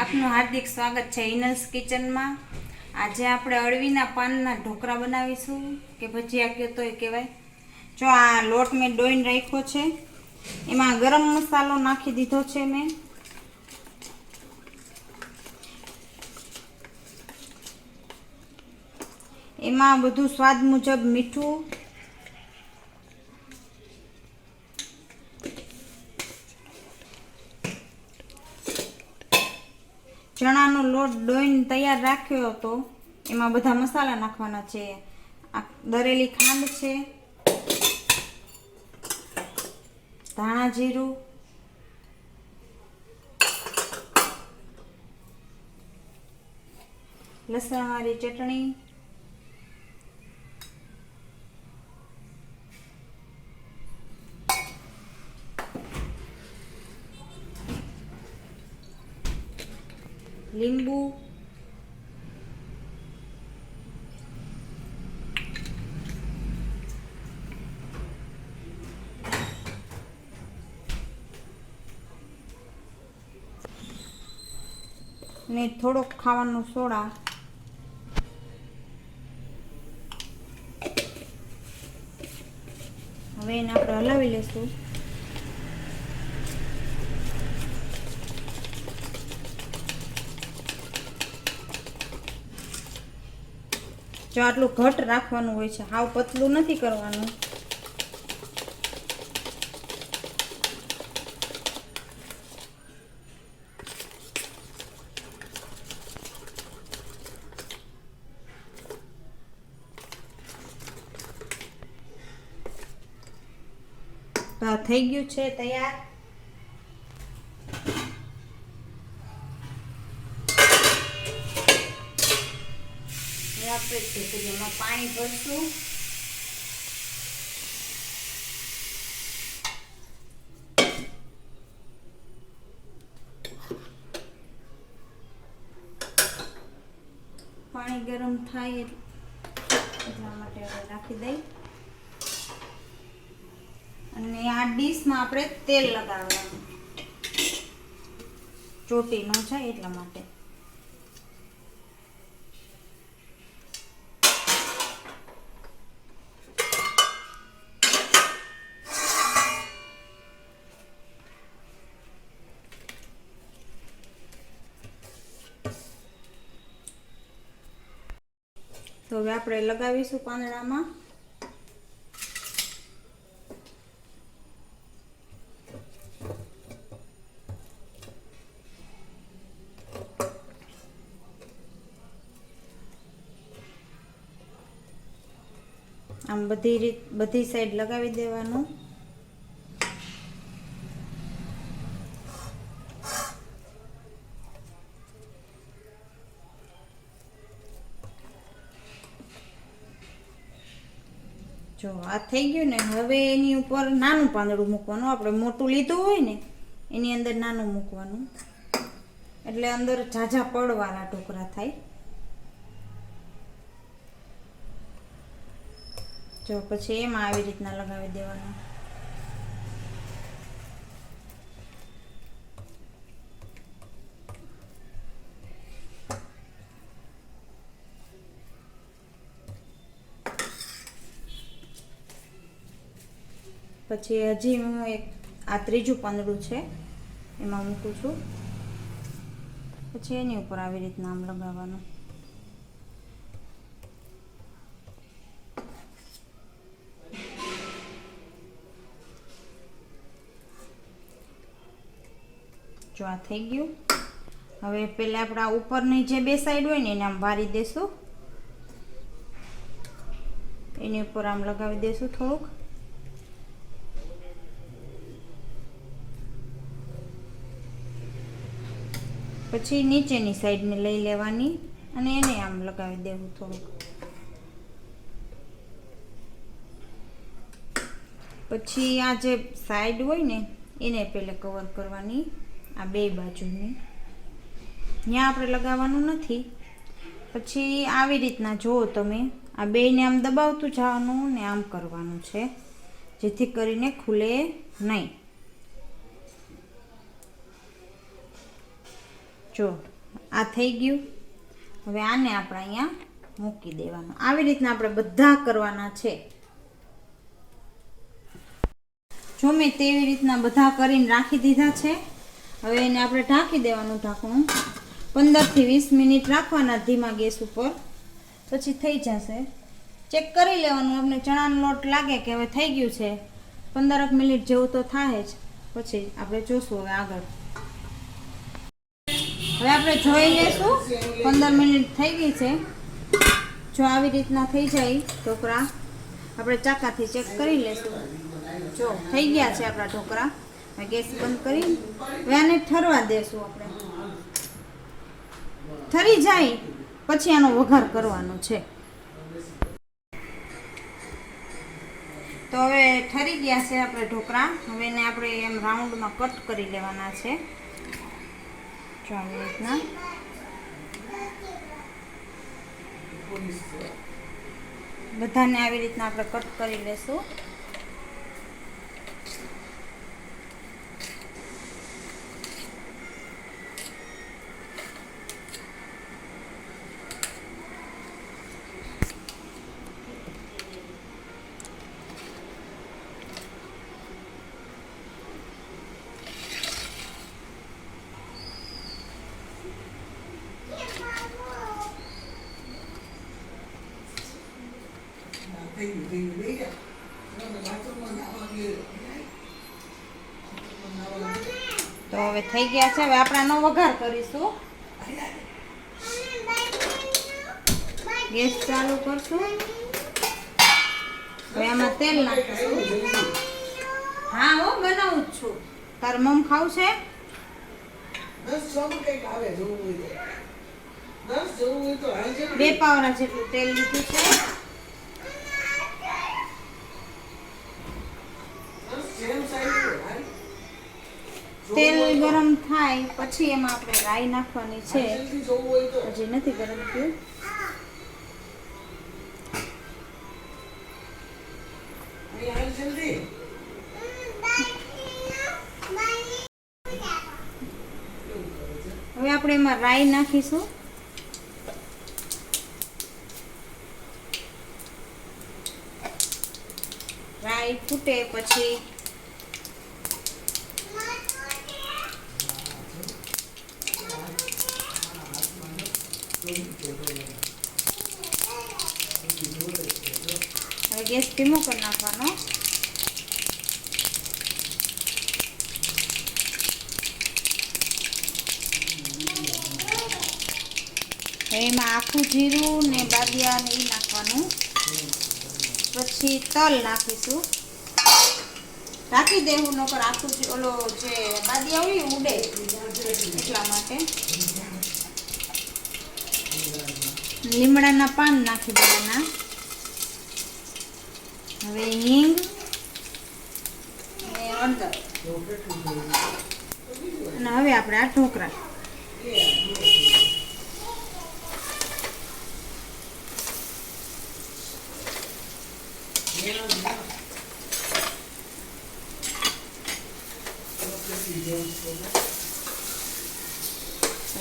આપનું હાર્દિક સ્વાગત છે ઇનલ્સ કિચનમાં। આજે આપણે અળવીના પાનના ઢોકળા બનાવીશું કે ભજીયા કયો તોય કહેવાય। જો આ લોટ મેં ડોઈને રાખ્યો છે, એમાં ગરમ મસાલો નાખી દીધો છે મેં। એમાં બધું સ્વાદ મુજબ મીઠું, ચણાનો લોટ ડોઈને તૈયાર રાખ્યો હતો, એમાં બધા મસાલા નાખવાના છે। આ દરેલી ખાંડ છે, ધાણા જીરું, લસણવાળી ચટણી, લીંબુ, ને થોડોક ખાવાનો સોડા। હવે એને આપણે હલાવી લેશું। જો આટલું ઘટ રાખવાનું હોય છે, હાવ પતલું નથી કરવાનું। તો આ થઈ ગયું છે તૈયાર। આપણે ઢોકળીમાં પાણી ભરશું। પાણી ગરમ થાય એટલા માટે હવે નાખી દઈ, અને આ ડીશમાં આપણે તેલ લગાવવાનું, ચોટી ન જાય એટલા માટે। તો હવે આપણે લગાવીશું પાંદડામાં। આમ બધી સાઈડ લગાવી દેવાનું। જો આ થઈ ગયું ને, હવે એની ઉપર નાનું પાંદડું મૂકવાનું। આપણે મોટું લીધું હોય ને એની અંદર નાનું મૂકવાનું, એટલે અંદર ઝાઝા પડવાળા ઢોકળા થાય। જો પછી એમાં આવી રીતના લગાવી દેવાનું। પછી હજી હું આ ત્રીજું પાંદડું છે એમાં મૂકું છું। પછી એની ઉપર આવી રીતના આમ લગાવવાનું। જો આ થઈ ગયું। હવે પહેલા આપણા ઉપરની જે બે સાઈડ હોય ને એને આમ વારી દેશું, એની ઉપર આમ લગાવી દેશું થોડુંક। પછી નીચેની સાઈડને લઈ લેવાની અને એને આમ લગાવી દેવું થોડુંક। પછી આ જે સાઈડ હોય ને એને પહેલા કવર કરવાની, આ બે બાજુની, ત્યાં આપણે લગાવવાનું નથી। પછી આવી રીતના જુઓ તમે, આ બેને આમ દબાવતું જવાનું ને આમ કરવાનું છે, જેથી કરીને ખુલે નહીં। જો આ થઈ ગયું. હવે આને આપણે અહીંયા મૂકી દેવાનું. આવી રીતના આપણે બધા કરવાના છે. જો મેં તેવી રીતના બધા કરીને રાખી દીધા છે. હવે એને આપણે ઢાંકી દેવાનું ઢાંકણું. 15 થી 20 મિનિટ રાખવાના ધીમા ગેસ ઉપર. પછી થઈ જશે. ચેક કરી લેવાનું. આપણે ચણાનો લોટ લાગે કે હવે થઈ ગયું છે, 15 મિનિટ જેવું તો થાય જ. પછી આપણે જોશું હવે આગળ. હવે આપણે જોઈ લેશું. 15 મિનિટ થઈ ગઈ છે. જો આવી રીતના થઈ જાય ઢોકળા, આપણે ચાકાથી ચેક કરી લેશું. જો થઈ ગયા છે આપણા ઢોકળા. હવે ગેસ બંધ કરી હવે આને ઠરવા દેશું. આપણે ઠરી જાય પછી આનો વઘાર કરવાનો છે. તો હવે ઠરી ગયા છે આપણે ઢોકળા. હવે એને આપણે એમ રાઉન્ડમાં કટ કરી લેવાના છે. જો આવી રીતના બધાને આવી રીતના આપણે કટ કરી લેશું. તો હવે થઈ ગયા છે. હવે આપણે આનો વઘાર કરીશું. ગેસ ચાલુ કરશું. હવે આમાં તેલ નાખીશું. હા હો, બનાવું જ છું. તાર મમ ખાવું છે? બે પાવડા જેટલું તેલ લીધું છે. તેલ ગરમ થાય પછી એમાં આપણે રાઈ નાખવાની છે. હજી નથી ગરમ થયું. હવે આપણે એમાં રાઈ નાખીશું. રાઈ ફૂટે પછી હવે ગેસ ધીમો કરી નાખવાનો. એમાં આખું જીરું ને બાદિયા ને એ નાખવાનું. પછી તલ નાખીશું. ઢાંકી દેવું, નકર આખું ઓલો જે બાદિયા હોય ઉડે, એટલા માટે. લીમડાના પાન નાખી દેવાના. હવે હિંગ અને હળદર. અને હવે આપણે આ ઢોકળા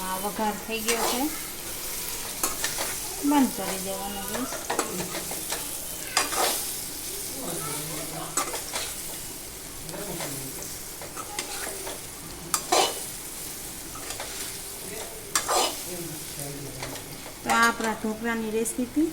આ વઘાર થઈ ગયો છે. બંધ કરી દેવાનો ગેસ. તો આ આપણા ઢોકળાની રેસીપી